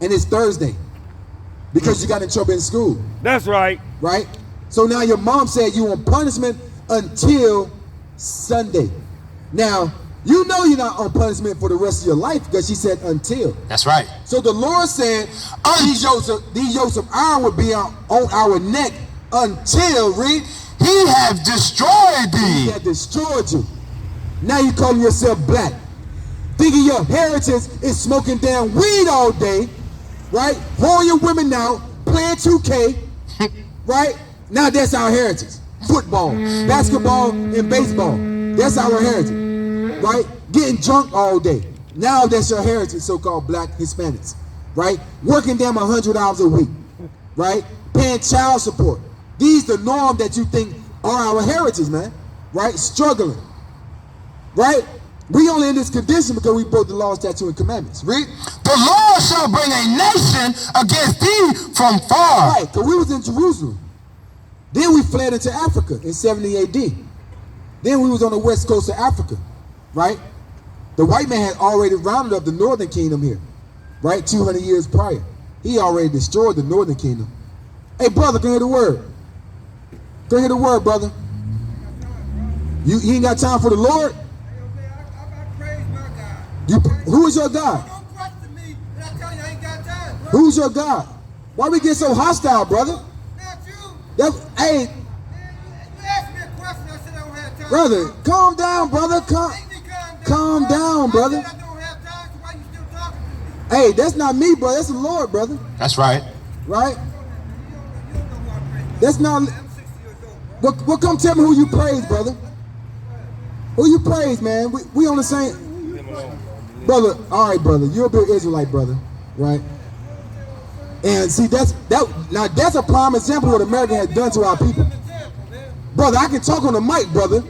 Speaker 1: And it's Thursday. Because you got in trouble in school.
Speaker 3: That's right.
Speaker 1: Right? So now your mom said you on punishment until Sunday. Now, you know you're not on punishment for the rest of your life because she said until.
Speaker 2: That's right.
Speaker 1: So the Lord said these yokes of iron would be on our neck until, read.
Speaker 2: He have destroyed thee.
Speaker 1: He had destroyed you. Now you call yourself black. Thinking your heritage is smoking damn weed all day. Right? Whoring your women out, playing 2K, right? Now that's our heritage. Football, basketball, and baseball. That's our heritage. right? Getting drunk all day. Now that's your heritage, so-called black Hispanics, right? Working them 100 hours a week, right? Paying child support. These the norm that you think are our heritage, man, right? Struggling, right? We only in this condition because we broke the law, statute, and commandments. Read.
Speaker 2: The Lord shall bring a nation against thee from far.
Speaker 1: Right, because we was in Jerusalem. Then we fled into Africa in 70 AD. Then we was on the west coast of Africa, right? The white man had already rounded up the northern kingdom here, right? 200 years prior. He already destroyed the northern kingdom. Hey, brother, go hear the word. Go hear the word, brother. You ain't got time for the Lord? Who is your God? Who's your God? Why we get so hostile, brother? Hey, brother, calm down, brother. Calm down, brother. Hey, that's not me, brother. That's the Lord, brother.
Speaker 2: That's right.
Speaker 1: Right? That's not. Well, come tell me who you praise, brother. Who you praise, man? We on the same. Brother, all right, brother. You're a big Israelite, brother, right? And see, that's a prime example of what America has done to our people. Brother, I can talk on the mic, brother.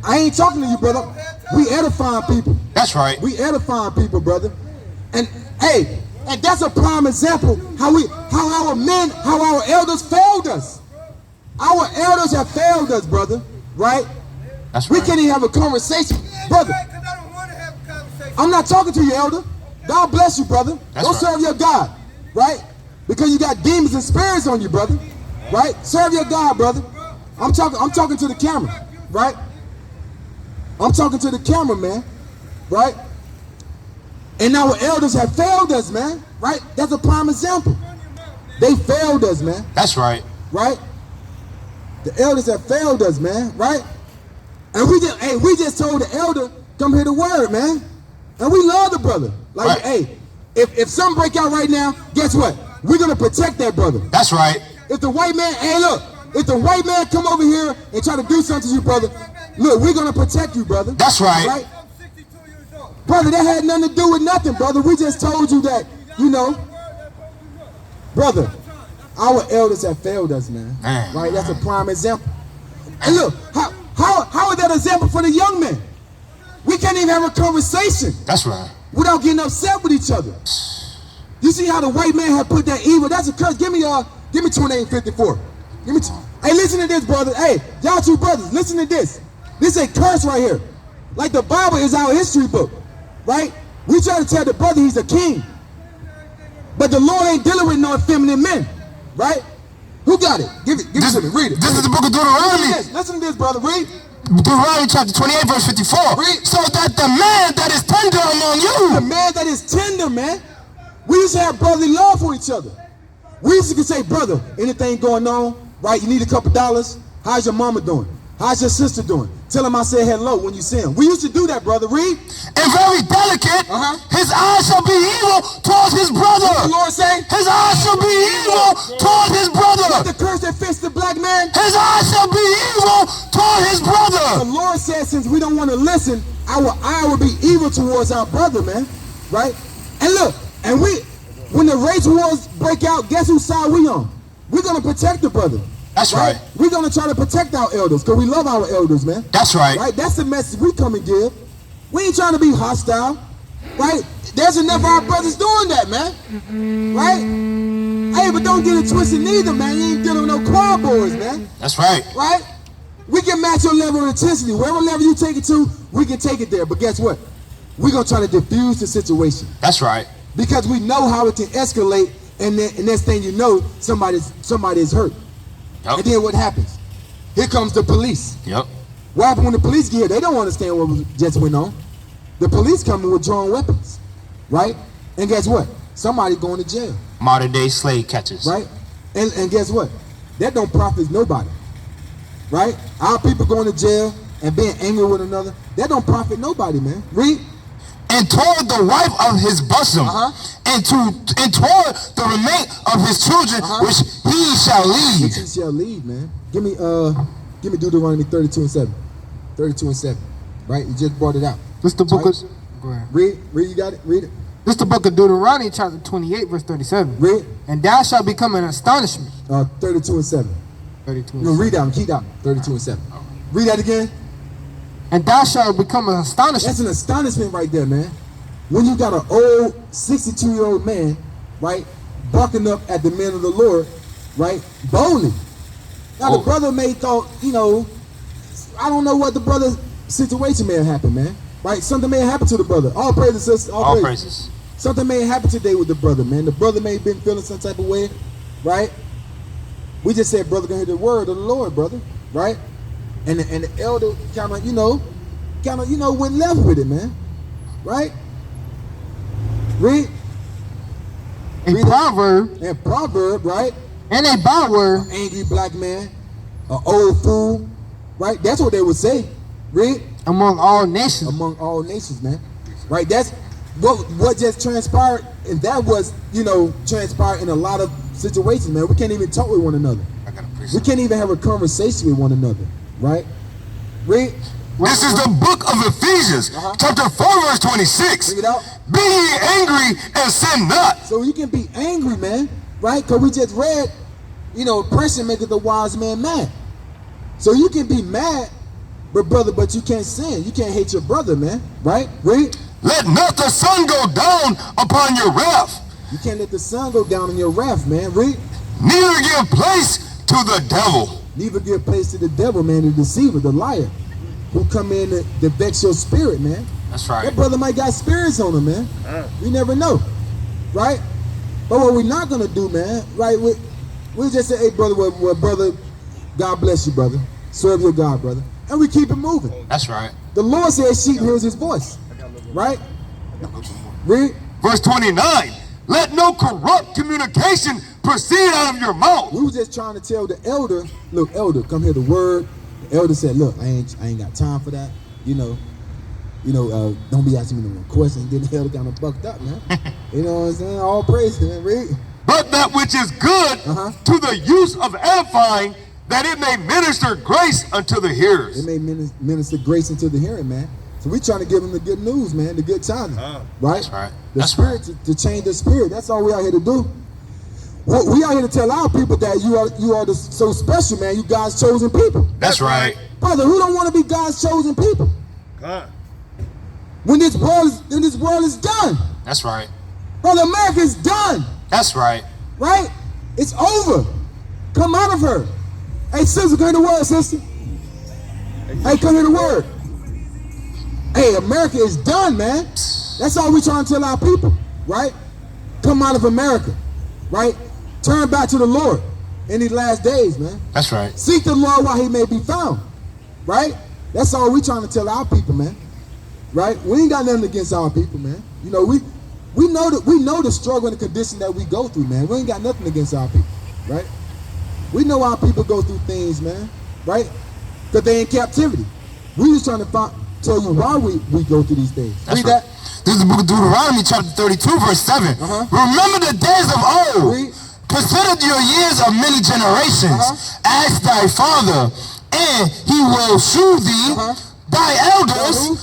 Speaker 1: I ain't talking to you, brother. We edifying people.
Speaker 2: That's right.
Speaker 1: We edifying people, brother. And hey, and that's a prime example how our elders failed us. Our elders have failed us, brother. Right?
Speaker 2: That's right.
Speaker 1: We can't even have a conversation, brother. I'm not talking to you, elder. God bless you, brother.
Speaker 2: That's
Speaker 1: Go
Speaker 2: right.
Speaker 1: serve your God, right? Because you got demons and spirits on you, brother. Right? Serve your God, brother. I'm talking to the camera, right? I'm talking to the camera, man. Right? And our elders have failed us, man. Right? That's a prime example. They failed us, man.
Speaker 2: That's right.
Speaker 1: Right? The elders have failed us, man. Right? And we just told the elder, come hear the word, man. And we love the brother. Like,
Speaker 2: right.
Speaker 1: Hey, if something break out right now, guess what? We're gonna protect that brother.
Speaker 2: That's right.
Speaker 1: If the white man, hey look, if the white man come over here and try to do something to you, brother, look, we're gonna protect you, brother.
Speaker 2: That's right.
Speaker 1: Right? Brother, that had nothing to do with nothing, brother. We just told you that, brother, our elders have failed us, man. Right? That's a prime example. And look, how is that example for the young men? We can't even have a conversation.
Speaker 2: That's right.
Speaker 1: Without getting upset with each other. You see how the white man had put that evil? That's a curse. Give me 2854. Hey, listen to this, brother. Hey, y'all two brothers, listen to this. This is a curse right here. Like the Bible is our history book, right? We try to tell the brother he's a king. But the Lord ain't dealing with no effeminate men, right? Who got it? Give it to me. Read it.
Speaker 2: This is the book of Deuteronomy.
Speaker 1: Listen to this, brother. Read.
Speaker 2: Deuteronomy chapter 28, verse 54.
Speaker 1: Read.
Speaker 2: So that the man that is tender among you.
Speaker 1: The man that is tender, man. We used to have brotherly love for each other. We used to say, brother, anything going on, right? You need a couple dollars? How's your mama doing? How's your sister doing? Tell him I said hello when you see him. We used to do that, brother. Read.
Speaker 2: And very delicate, his eyes shall be evil towards his brother.
Speaker 1: What the Lord say?
Speaker 2: His eyes shall be evil towards his brother.
Speaker 1: What the curse that fits the black man?
Speaker 2: His eyes shall be evil toward his brother.
Speaker 1: The Lord said, since we don't want to listen, our eye will be evil towards our brother, man. Right? And look, and when the race wars break out, guess whose side we on? We're going to protect the brother.
Speaker 2: That's right.
Speaker 1: We're going to try to protect our elders because we love our elders, man.
Speaker 2: That's right.
Speaker 1: Right? That's the message we come and give. We ain't trying to be hostile. Right? There's enough of our brothers doing that, man. Right? Hey, but don't get it twisted neither, man. You ain't dealing with no choir boys, man.
Speaker 2: That's right.
Speaker 1: Right? We can match your level of intensity. Wherever level you take it to, we can take it there. But guess what? We're going to try to diffuse the situation.
Speaker 2: That's right.
Speaker 1: Because we know how it can escalate, and next thing you know, somebody is hurt.
Speaker 2: Yep.
Speaker 1: And then what happens? Here comes the police.
Speaker 2: Yep.
Speaker 1: What happened when the police get here? They don't understand what just went on. The police coming with drawn weapons, right? And guess what? Somebody going to jail.
Speaker 2: Modern day slave catchers.
Speaker 1: Right? And guess what? That don't profit nobody. Right? Our people going to jail and being angry with another, that don't profit nobody, man. Read.
Speaker 2: And toward the wife of his bosom, and toward the remain of his children, which he shall lead.
Speaker 1: Which he shall lead, man. Give me Deuteronomy 32:7. 32:7. right? You just brought it out.
Speaker 4: This the book
Speaker 1: Right.
Speaker 4: of. Go ahead.
Speaker 1: Read, you got it? Read it.
Speaker 4: This the book of Deuteronomy, chapter 28, verse 37.
Speaker 1: Read.
Speaker 4: And thou shalt become an astonishment.
Speaker 1: 32 and 7.
Speaker 4: 32.
Speaker 1: No, read that one. Keep that one. 32 and 7. Read that again.
Speaker 4: And thou shalt become an astonishment.
Speaker 1: That's an astonishment right there, man. When you got an old 62-year-old man, right, barking up at the men of the Lord, right, boldly. Now the brother may thought, you know, I don't know what the brother's situation may have happened, man. Right? Something may have happened to the brother. All praises, sister. All praises. Something may have happened today with the brother, man. The brother may have been feeling some type of way, right? We just said, brother, can hear the word of the Lord, brother, right? And the elder kind of, went left with it, man, right? Read.
Speaker 4: A proverb.
Speaker 1: And proverb, right?
Speaker 4: And a byword.
Speaker 1: Angry black man, an old fool, right? That's what they would say. Read.
Speaker 4: Among all nations.
Speaker 1: Among all nations, man. Right? That's what just transpired, and that was, transpired in a lot of situations, man. We can't even talk with one another. We can't even have a conversation with one another, right? Read.
Speaker 2: This is the book of Ephesians, chapter 4, verse 26.
Speaker 1: Bring it out.
Speaker 2: Be ye angry and sin not.
Speaker 1: So you can be angry, man, right? Because we just read, oppression maketh the wise man mad. So you can be mad, but you can't sin. You can't hate your brother, man, right? Read.
Speaker 2: Let not the sun go down upon your wrath.
Speaker 1: You can't let the sun go down in your wrath, man. Read.
Speaker 2: Neither give place to the devil.
Speaker 1: Neither give place to the devil, man, the deceiver, the liar, who come in to vex your spirit, man.
Speaker 2: That's right.
Speaker 1: That brother might got spirits on him, man. You never know, right? But what we're not gonna do, man, right? We just say, hey, brother, well, brother, God bless you, brother. Serve your God, brother. And we keep it moving.
Speaker 2: That's right.
Speaker 1: The Lord says sheep hears his voice, right? Read.
Speaker 2: Verse 29. Let no corrupt communication proceed out of your mouth.
Speaker 1: We were just trying to tell the elder, look, elder, come hear the word. The elder said, look, I ain't got time for that. Don't be asking me no more questions. Then the elder kind of bucked up, man. You know what I'm saying? All praise, man. Read.
Speaker 2: But that which is good to the use of edifying, that it may minister grace unto the hearers.
Speaker 1: It may minister grace into the hearing, man. So we trying to give them the good news, man, the good tidings, right?
Speaker 2: That's right.
Speaker 1: The spirit, to change the spirit. That's all we out here to do. We out here to tell our people that you are so special, man. You God's chosen people.
Speaker 2: That's right.
Speaker 1: Brother, who don't want to be God's chosen people? When this world is done.
Speaker 2: That's right.
Speaker 1: Brother, America's done.
Speaker 2: That's right.
Speaker 1: Right? It's over. Come out of her. Hey, sister, come hear the word, sister. Hey, come hear the word. Hey, America is done, man. That's all we trying to tell our people, right? Come out of America, right? Turn back to the Lord in these last days, man.
Speaker 2: That's right.
Speaker 1: Seek the Lord while he may be found, right? That's all we trying to tell our people, man. Right? We ain't got nothing against our people, man. We know the struggle and the condition that we go through, man. We ain't got nothing against our people, right? We know our people go through things, man, right? Because they in captivity. We just trying to tell you why we go through these things.
Speaker 2: That's
Speaker 1: Read
Speaker 2: right.
Speaker 1: that.
Speaker 2: This is the book of Deuteronomy, chapter 32, verse 7. Remember the days of old.
Speaker 1: Read.
Speaker 2: Consider your years of many generations. Ask thy father, and he will shew thee thy elders,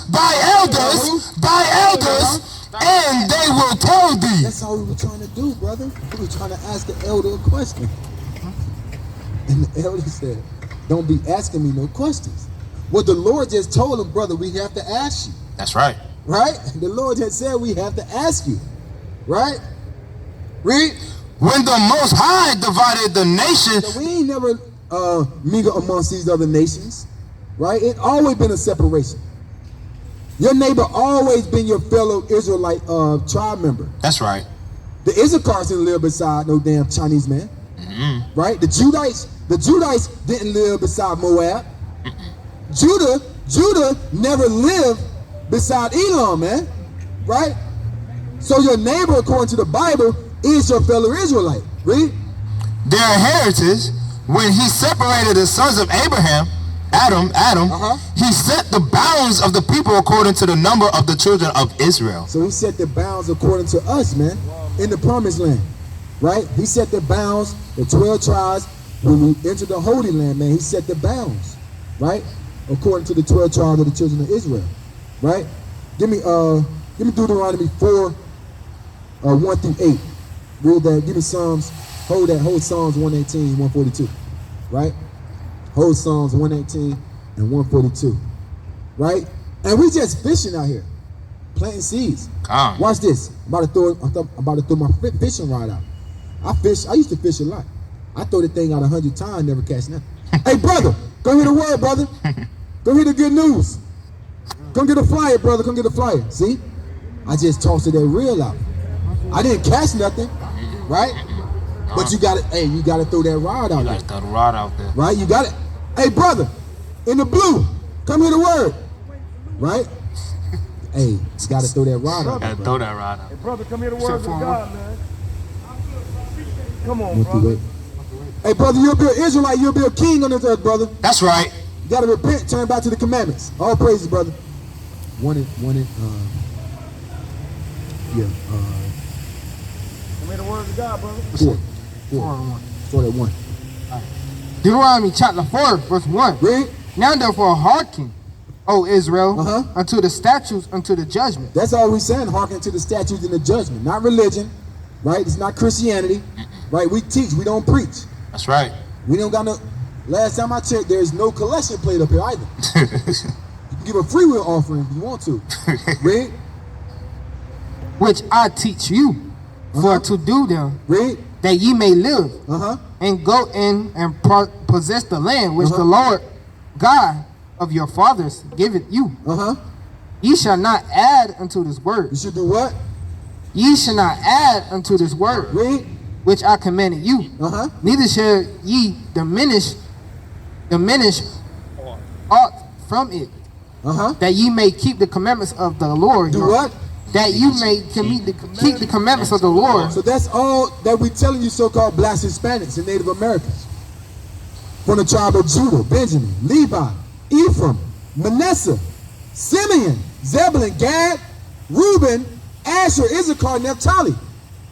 Speaker 2: and they will tell thee.
Speaker 1: That's all we were trying to do, brother. We were trying to ask the elder a question. And the elder said, don't be asking me no questions. What the Lord just told him, brother, we have to ask you.
Speaker 2: That's right.
Speaker 1: Right? The Lord just said we have to ask you. Right? Read.
Speaker 2: When the Most High divided the nation.
Speaker 1: So we ain't never mingle amongst these other nations. Right? It always been a separation. Your neighbor always been your fellow Israelite tribe member.
Speaker 2: That's right.
Speaker 1: The Issachars didn't live beside no damn Chinese man. Right? The Judites didn't live beside Moab. Judah never lived beside Elam, man. Right? So your neighbor, according to the Bible, is your fellow Israelite. Read.
Speaker 2: Their heritage, when he separated the sons of Abraham, Adam, he set the bounds of the people according to the number of the children of Israel.
Speaker 1: So he set the bounds according to us, man, in the promised land. Right? He set the bounds, the 12 tribes. When we entered the Holy Land, man, he set the bounds. Right? according to the 12 tribes of the children of Israel, right? Give me Deuteronomy 4, 1 through 8. Read that. Give me Psalms. Hold Psalms 118, 142, right? Hold Psalms 118 and 142, right? And we just fishing out here, planting seeds. Watch this. I'm about to throw my fishing rod out. I used to fish a lot. I throw the thing out 100 times, never catch nothing. Hey, brother, go hear the word, brother. Go hear the good news. Come get a flyer, brother. Come get a flyer. See? I just tossed that reel out. I didn't catch nothing, right? But you got to, hey, you got to throw that rod out there.
Speaker 2: Throw the rod out there.
Speaker 1: Right? You got it. Hey, brother, in the blue, come hear the word. Right? Hey, you got to throw that rod out there.
Speaker 2: Gotta throw that rod out.
Speaker 3: Hey, brother, come hear the words of God, man. Come on,
Speaker 1: Went through
Speaker 3: bro.
Speaker 1: it. Hey, brother, you'll be an Israelite. You'll be a king on this earth, brother.
Speaker 2: That's right.
Speaker 1: You got to repent, turn back to the commandments. All praises, brother. Come hear
Speaker 3: the words of God, brother.
Speaker 1: Start at 1.
Speaker 4: Deuteronomy chapter 4, verse 1.
Speaker 1: Read.
Speaker 4: Now therefore hearken, O Israel, unto the statutes, unto the judgment.
Speaker 1: That's all we're saying, hearken to the statutes and the judgment. Not religion, right? It's not Christianity, right? We teach, we don't preach.
Speaker 2: That's right.
Speaker 1: We don't got no, last time I checked, there's no collection plate up here either. You can give a free will offering if you want to. Read.
Speaker 4: Which I teach you, for to do them,
Speaker 1: Read.
Speaker 4: that ye may live, and go in and possess the land which the Lord God of your fathers giveth you. Ye shall not add unto this word.
Speaker 1: You should do what?
Speaker 4: Ye shall not add unto this word,
Speaker 1: Read.
Speaker 4: which I commanded you. Neither shall ye diminish aught from it, that ye may keep the commandments of the Lord.
Speaker 1: Do what?
Speaker 4: That you may keep the commandments of the Lord.
Speaker 1: So that's all that we're telling you, so-called Black Hispanics and Native Americans. From the tribe of Judah, Benjamin, Levi, Ephraim, Manasseh, Simeon, Zebulun, Gad, Reuben, Asher, Issachar, Naphtali.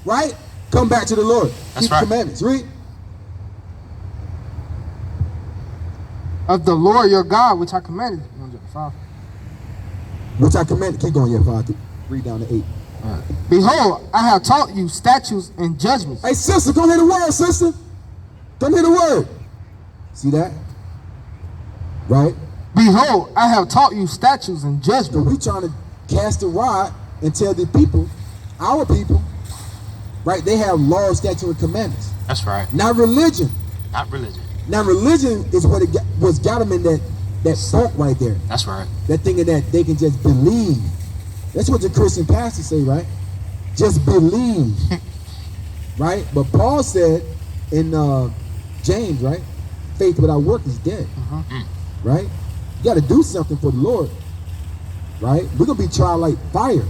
Speaker 1: Right? Come back to the Lord.
Speaker 2: That's
Speaker 1: Keep
Speaker 2: right.
Speaker 1: the commandments. Read.
Speaker 4: Of the Lord your God, which I commanded.
Speaker 1: Which I commanded. Keep going, 5. Read down to 8.
Speaker 4: Behold, I have taught you statutes and judgments.
Speaker 1: Hey, sister, come hear the word, sister. Come hear the word. See that? Right?
Speaker 4: Behold, I have taught you statutes and
Speaker 1: So
Speaker 4: judgments.
Speaker 1: we trying to cast a rod and tell the people, our people, right, they have laws, statutes, and commandments.
Speaker 2: That's right.
Speaker 1: Not religion.
Speaker 2: Not religion.
Speaker 1: Now religion is what got them in that funk right there.
Speaker 2: That's right.
Speaker 1: That thinking that they can just believe. That's what the Christian pastors say, right? Just believe. Right? But Paul said in James, right? Faith without work is dead. Right? You got to do something for the Lord. Right? We're going to be tried like fire.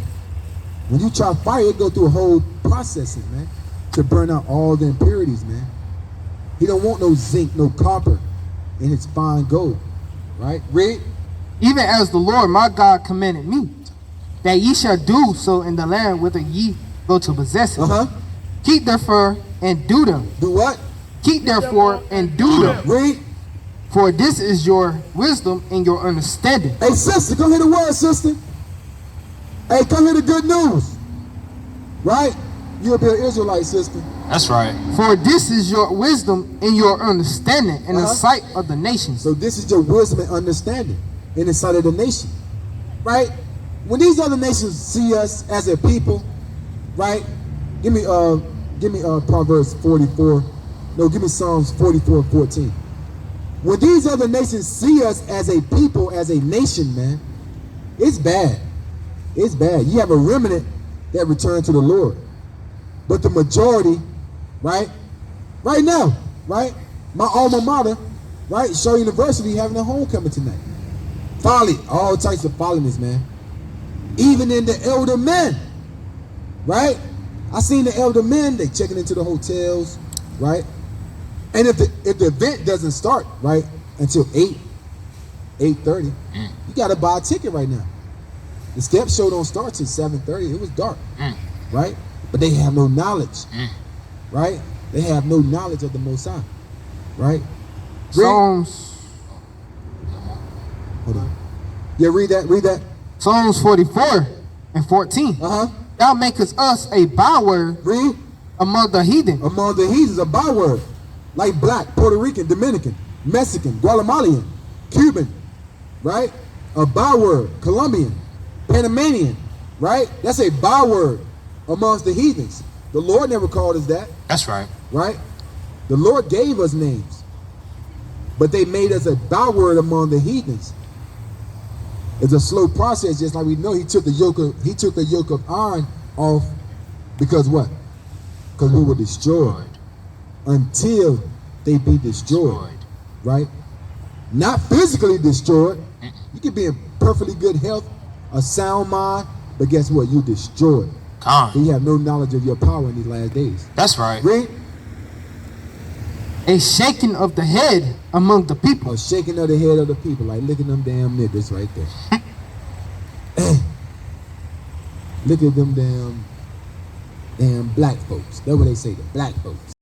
Speaker 1: When you try fire, it go through a whole processing, man, to burn out all the impurities, man. He don't want no zinc, no copper in his fine gold. Right? Read.
Speaker 4: Even as the Lord my God commanded me, that ye shall do so in the land whither ye go to possess it. Keep therefore and do them.
Speaker 1: Do what?
Speaker 4: Keep therefore and do them.
Speaker 1: Read.
Speaker 4: For this is your wisdom and your understanding.
Speaker 1: Hey, sister, come hear the word, sister. Hey, come hear the good news. Right? You'll be an Israelite, sister.
Speaker 2: That's right.
Speaker 4: For this is your wisdom and your understanding in the sight of the nations.
Speaker 1: So this is your wisdom and understanding in the sight of the nation. Right? When these other nations see us as a people, right? Give me Proverbs 44. No, give me Psalms 44:14. When these other nations see us as a people, as a nation, man, it's bad. It's bad. You have a remnant that return to the Lord. But the majority, right? Right now, right? My alma mater, right? Shaw University having a homecoming tonight. Folly, all types of folliness, man. Even in the elder men, right? I seen the elder men, they checking into the hotels, right? And if the event doesn't start, right, until 8:30, you gotta buy a ticket right now. The step show don't start till 7:30. It was dark, right? But they have no knowledge, right? They have no knowledge of the Most High, right?
Speaker 4: Psalms
Speaker 1: Yeah, read that, read that.
Speaker 4: Psalms 44 and 14. Thou makest us a byword
Speaker 1: Read.
Speaker 4: among the heathen.
Speaker 1: Among the heathens, a byword. Like black, Puerto Rican, Dominican, Mexican, Guatemalan, Cuban, right? A byword, Colombian, Panamanian, right? That's a byword amongst the heathens. The Lord never called us that,
Speaker 2: That's right.
Speaker 1: right? The Lord gave us names, but they made us a byword among the heathens. It's a slow process, just like we know he took the yoke of iron off because what? Because we were destroyed until they be destroyed, right? Not physically destroyed. You can be in perfectly good health, a sound mind, but guess what? You destroyed. You have no knowledge of your power in these last days.
Speaker 2: That's right.
Speaker 1: Read.
Speaker 4: A shaking of the head among the people.
Speaker 1: A shaking of the head of the people, like look at them damn niggas right there. Look at them damn black folks. That's what they say, the black folks.